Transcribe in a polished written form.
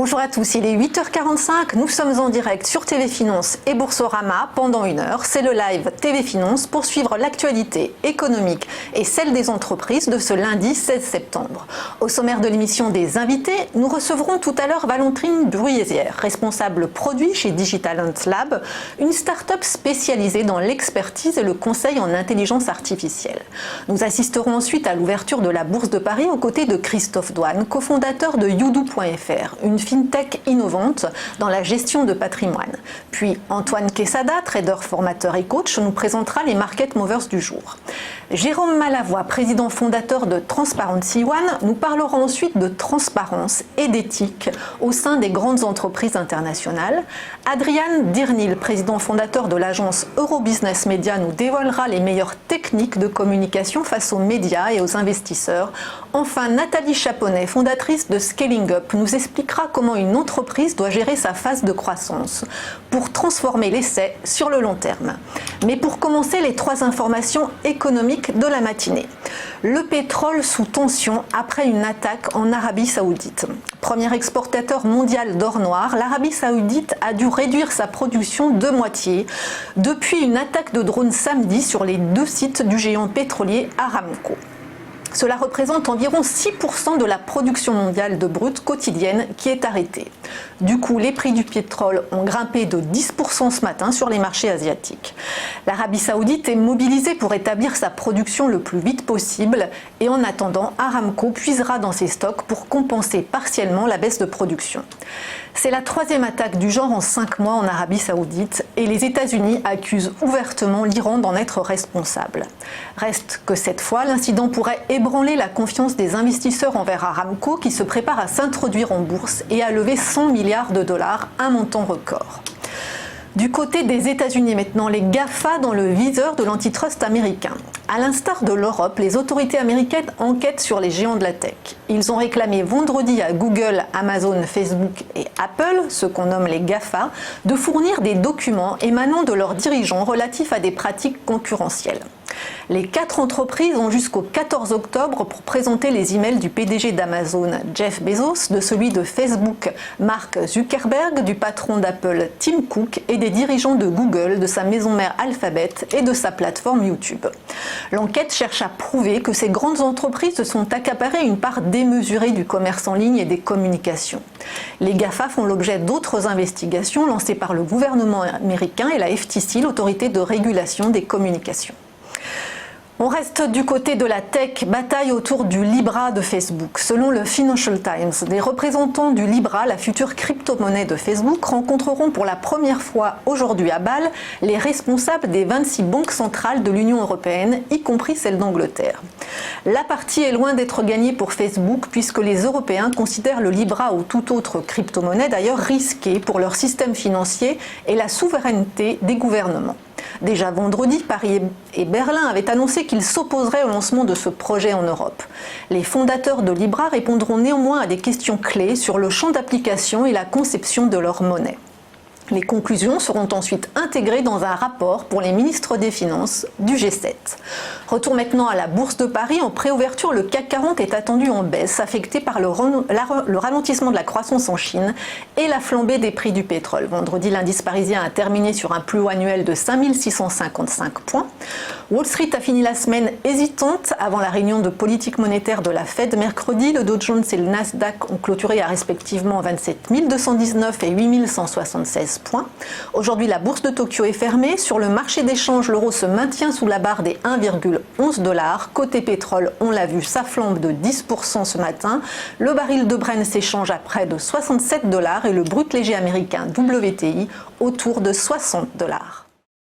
Bonjour à tous, il est 8h45, nous sommes en direct sur TV Finance et Boursorama pendant 1 heure. C'est le live TV Finance pour suivre l'actualité économique et celle des entreprises de ce lundi 16 septembre. Au sommaire de l'émission des invités, nous recevrons tout à l'heure Valentine Bruyésière, responsable produit chez Digital Ant Lab, une start-up spécialisée dans l'expertise et le conseil en intelligence artificielle. Nous assisterons ensuite à l'ouverture de la Bourse de Paris aux côtés de Christophe Douane, cofondateur de Youdou.fr, une fintech innovante dans la gestion de patrimoine. Puis Antoine Quesada, trader, formateur et coach, nous présentera les market movers du jour. Jérôme Malavoie, président fondateur de Transparency One, nous parlera ensuite de transparence et d'éthique au sein des grandes entreprises internationales. Adrian Dirnil, président fondateur de l'agence Eurobusiness Media, nous dévoilera les meilleures techniques de communication face aux médias et aux investisseurs. Enfin, Nathalie Chaponnet, fondatrice de Scaling Up, nous expliquera comment une entreprise doit gérer sa phase de croissance pour transformer l'essai sur le long terme. Mais pour commencer, les 3 informations économiques de la matinée. Le pétrole sous tension après une attaque en Arabie Saoudite. Premier exportateur mondial d'or noir, l'Arabie Saoudite a dû réduire sa production de moitié depuis une attaque de drone samedi sur les 2 sites du géant pétrolier Aramco. Cela représente environ 6% de la production mondiale de brut quotidienne qui est arrêtée. Du coup, les prix du pétrole ont grimpé de 10% ce matin sur les marchés asiatiques. L'Arabie Saoudite est mobilisée pour établir sa production le plus vite possible et en attendant, Aramco puisera dans ses stocks pour compenser partiellement la baisse de production. C'est la 3e attaque du genre en 5 mois en Arabie Saoudite et les États-Unis accusent ouvertement l'Iran d'en être responsable. Reste que cette fois, l'incident pourrait ébranler la confiance des investisseurs envers Aramco qui se prépare à s'introduire en bourse et à lever 100 milliards de dollars, un montant record. Du côté des États-Unis maintenant, les GAFA dans le viseur de l'antitrust américain. À l'instar de l'Europe, les autorités américaines enquêtent sur les géants de la tech. Ils ont réclamé vendredi à Google, Amazon, Facebook et Apple, ce qu'on nomme les GAFA, de fournir des documents émanant de leurs dirigeants relatifs à des pratiques concurrentielles. Les 4 entreprises ont jusqu'au 14 octobre pour présenter les emails du PDG d'Amazon, Jeff Bezos, de celui de Facebook, Mark Zuckerberg, du patron d'Apple, Tim Cook, et des dirigeants de Google, de sa maison mère Alphabet et de sa plateforme YouTube. L'enquête cherche à prouver que ces grandes entreprises se sont accaparées une part démesurée du commerce en ligne et des communications. Les GAFA font l'objet d'autres investigations lancées par le gouvernement américain et la FTC, l'autorité de régulation des communications. On reste du côté de la tech, bataille autour du Libra de Facebook. Selon le Financial Times, des représentants du Libra, la future crypto-monnaie de Facebook, rencontreront pour la première fois aujourd'hui à Bâle les responsables des 26 banques centrales de l'Union européenne, y compris celle d'Angleterre. La partie est loin d'être gagnée pour Facebook puisque les Européens considèrent le Libra ou toute autre crypto-monnaie d'ailleurs risquée pour leur système financier et la souveraineté des gouvernements. Déjà vendredi, Paris et Berlin avaient annoncé qu'ils s'opposeraient au lancement de ce projet en Europe. Les fondateurs de Libra répondront néanmoins à des questions clés sur le champ d'application et la conception de leur monnaie. Les conclusions seront ensuite intégrées dans un rapport pour les ministres des Finances du G7. Retour maintenant à la Bourse de Paris. En préouverture, le CAC 40 est attendu en baisse, affecté par le ralentissement de la croissance en Chine et la flambée des prix du pétrole. Vendredi, l'indice parisien a terminé sur un plus haut annuel de 5655 points. Wall Street a fini la semaine hésitante avant la réunion de politique monétaire de la Fed mercredi. Le Dow Jones et le Nasdaq ont clôturé à respectivement 27 219 et 8 176 points. Aujourd'hui, la bourse de Tokyo est fermée. Sur le marché d'échange, l'euro se maintient sous la barre des 1,11 $. Côté pétrole, on l'a vu, ça flambe de 10% ce matin. Le baril de Brent s'échange à près de 67 $ et le brut léger américain WTI autour de 60 $.